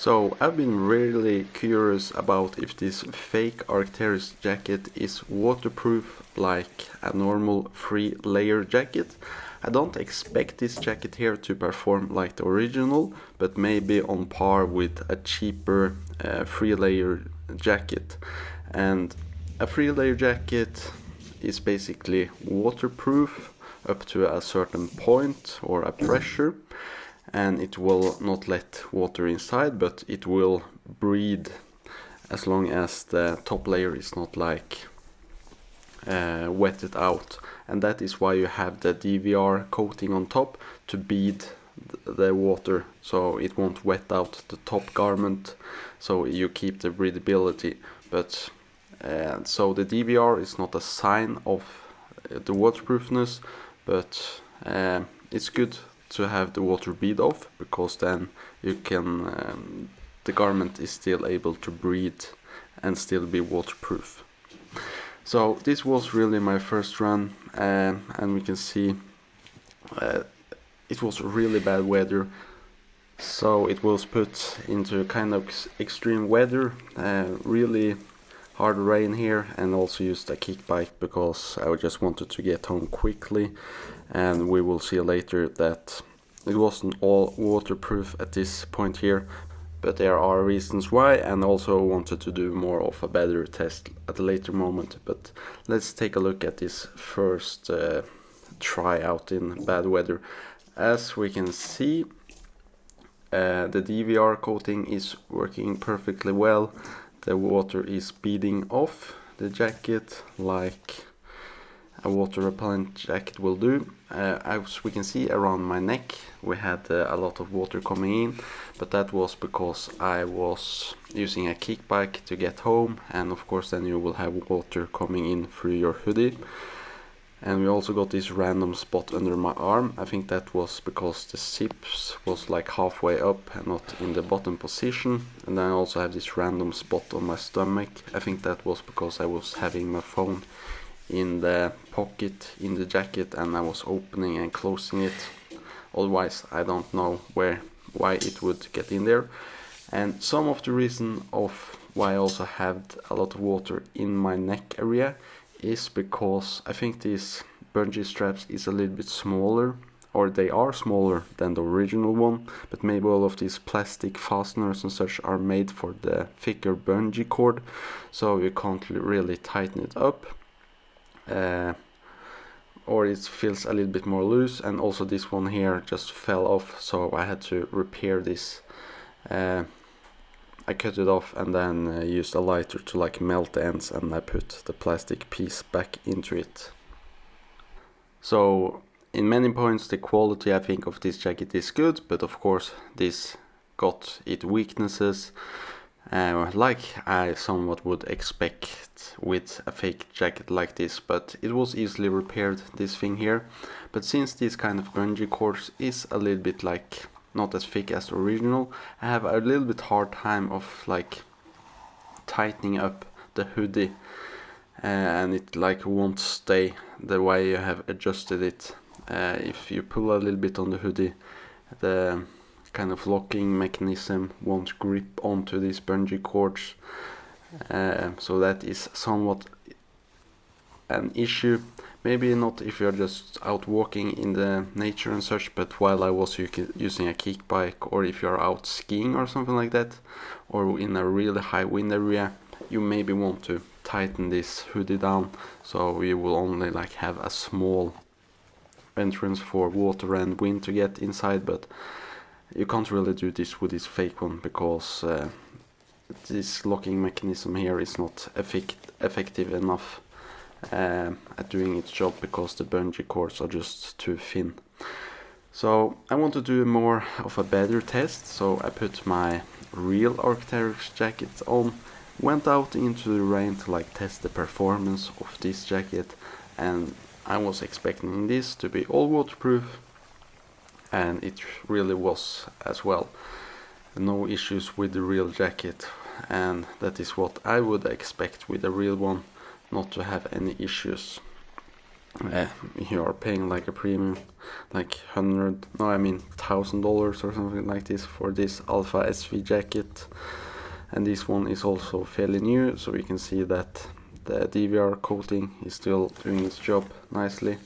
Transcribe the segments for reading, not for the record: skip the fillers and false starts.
So I've been really curious about if this fake Arcteryx jacket is waterproof like a normal 3-layer jacket. I don't expect this jacket here to perform like the original, but maybe on par with a cheaper 3-layer jacket. And a 3-layer jacket is basically waterproof up to a certain point or a pressure, and it will not let water inside, but it will breathe as long as the top layer is not like wetted out. And that is why you have the DVR coating on top to bead the water, so it won't wet out the top garment, so you keep the breathability. But so the DVR is not a sign of the waterproofness, but it's good to have the water bead off, because then you can the garment is still able to breathe and still be waterproof. So this was really my first run, and we can see it was really bad weather, so it was put into kind of extreme weather, really hard rain here, and also used a kick bike because I just wanted to get home quickly. And we will see later that it wasn't all waterproof at this point here, but there are reasons why, and also wanted to do more of a better test at a later moment. But let's take a look at this first try out in bad weather. As we can see, the DVR coating is working perfectly well. The water is beading off the jacket like a water repellent jacket will do. As we can see around my neck, we had a lot of water coming in, but that was because I was using a kick bike to get home, and of course then you will have water coming in through your hoodie. And we also got this random spot under my arm. I think that was because the zips was like halfway up and not in the bottom position. And then I also have this random spot on my stomach. I think that was because I was having my phone in the pocket in the jacket and I was opening and closing it. Otherwise I don't know why it would get in there. And some of the reason of why I also had a lot of water in my neck area is because I think these bungee straps is a little bit smaller, or they are smaller than the original one, but maybe all of these plastic fasteners and such are made for the thicker bungee cord, so you can't really tighten it up, or it feels a little bit more loose. And also this one here just fell off, so I had to repair this. I cut it off and then used a lighter to like melt the ends, and I put the plastic piece back into it. So in many points the quality I think of this jacket is good, but of course this got its weaknesses, like I somewhat would expect with a fake jacket like this. But it was easily repaired, this thing here. But since this kind of bungee cord is a little bit like not as thick as the original, I have a little bit hard time of like tightening up the hoodie, and it like won't stay the way you have adjusted it. If you pull a little bit on the hoodie, the kind of locking mechanism won't grip onto these bungee cords, so that is somewhat an issue. Maybe not if you're just out walking in the nature and such, but while I was using a kick bike, or if you're out skiing or something like that, or in a really high wind area, you maybe want to tighten this hoodie down, so you will only like have a small entrance for water and wind to get inside. But you can't really do this with this fake one, because this locking mechanism here is not effective enough at doing its job, because the bungee cords are just too thin. So I want to do more of a better test, so I put my real Arcteryx jacket on, went out into the rain to like test the performance of this jacket, and I was expecting this to be all waterproof, and it really was as well. No issues with the real jacket, and that is what I would expect with a real one, not to have any issues. you are paying like a premium, like $1,000 or something like this for this Alpha SV jacket. And this one is also fairly new, so we can see that the DVR coating is still doing its job nicely.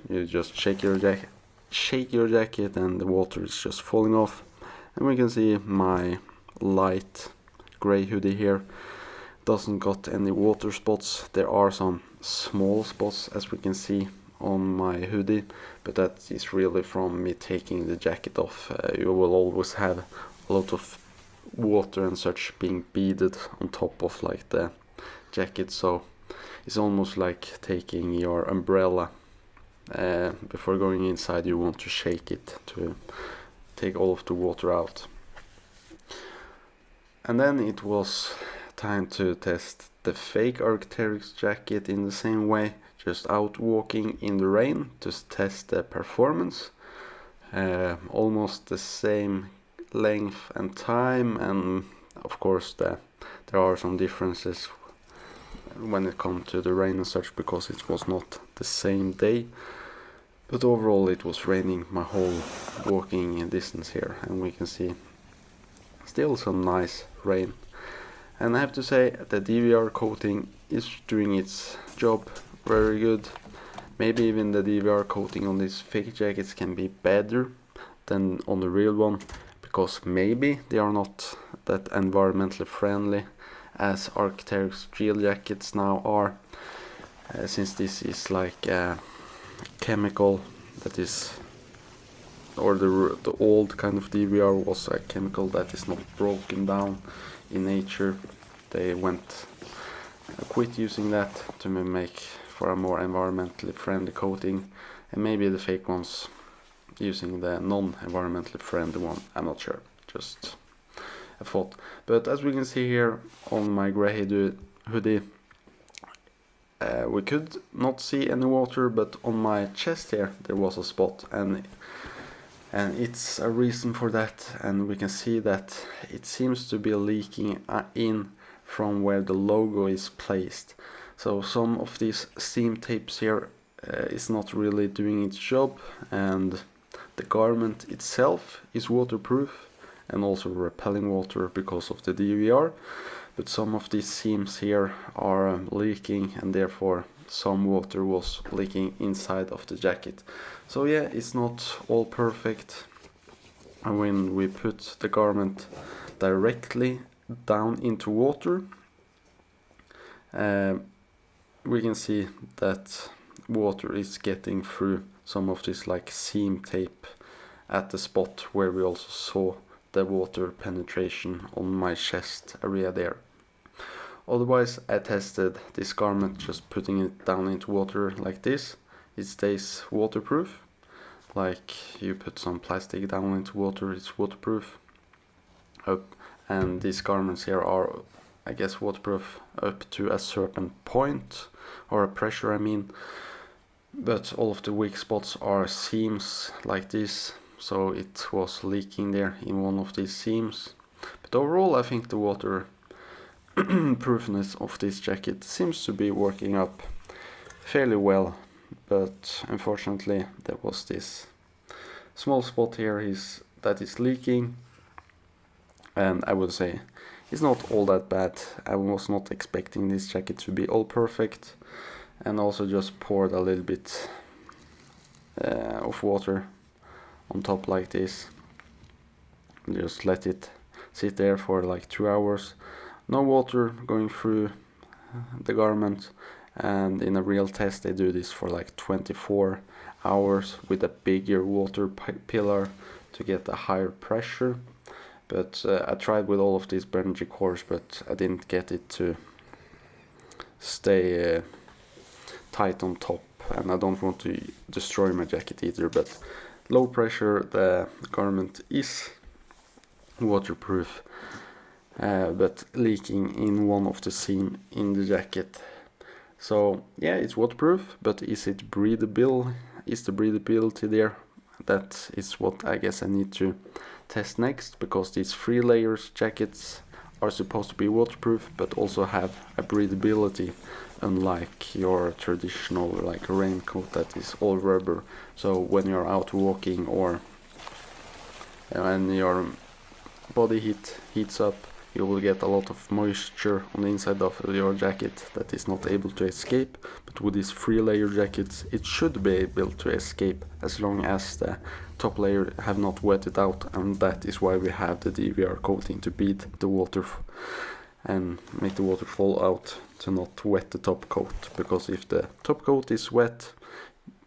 You just shake your jacket and the water is just falling off. And we can see my light gray hoodie here doesn't got any water spots. There are some small spots, as we can see on my hoodie, but that is really from me taking the jacket off. You will always have a lot of water and such being beaded on top of like the jacket, so it's almost like taking your umbrella. Before going inside, you want to shake it to take all of the water out. And then it was time to test the fake Arcteryx jacket in the same way, just out walking in the rain to test the performance. Almost the same length and time, and of course there are some differences when it comes to the rain and such, because it was not the same day. But overall it was raining my whole walking distance here, and we can see still some nice rain. And I have to say the DVR coating is doing its job very good. Maybe even the DVR coating on these fake jackets can be better than on the real one, because maybe they are not that environmentally friendly as Arcteryx real jackets now are, since this is like a chemical that is, or the old kind of DVR was a chemical that is not broken down in nature. They quit using that to make for a more environmentally friendly coating, and maybe the fake ones using the non-environmentally friendly one. I'm not sure, just a thought. But as we can see here on my grey hoodie, we could not see any water, but on my chest here there was a spot, and it's a reason for that. And we can see that it seems to be leaking in from where the logo is placed. So some of these seam tapes here is not really doing its job, and the garment itself is waterproof and also repelling water because of the DVR, but some of these seams here are leaking, and therefore some water was leaking inside of the jacket. So yeah, it's not all perfect. And when we put the garment directly down into water, we can see that water is getting through some of this like seam tape at the spot where we also saw the water penetration on my chest area there. Otherwise, I tested this garment just putting it down into water like this. It stays waterproof. Like you put some plastic down into water, it's waterproof. And these garments here are, I guess, waterproof up to a certain point, or a pressure I mean. But all of the weak spots are seams like this, so it was leaking there in one of these seams. But overall I think the water proofness of this jacket seems to be working up fairly well, but unfortunately there was this small spot here that is leaking, and I would say it's not all that bad. I was not expecting this jacket to be all perfect, and also just poured a little bit of water on top like this. Just let it sit there for like 2 hours. No water going through the garment, and in a real test they do this for like 24 hours with a bigger water pillar to get a higher pressure. But I tried with all of these bungee cords, but I didn't get it to stay tight on top, and I don't want to destroy my jacket either. But low pressure, the garment is waterproof, but leaking in one of the seam in the jacket. So yeah, it's waterproof, but is it breathable? Is the breathability there? That is what I guess I need to test next, because these 3 layers jackets are supposed to be waterproof but also have a breathability unlike your traditional like raincoat that is all rubber. So when you're out walking or when your body heats up, you will get a lot of moisture on the inside of your jacket that is not able to escape. But with these 3-layer jackets, it should be able to escape as long as the top layer have not wetted out, and that is why we have the DVR coating, to bead the water and make the water fall out, to not wet the top coat. Because if the top coat is wet,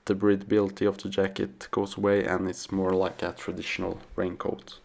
the breathability of the jacket goes away and it's more like a traditional raincoat.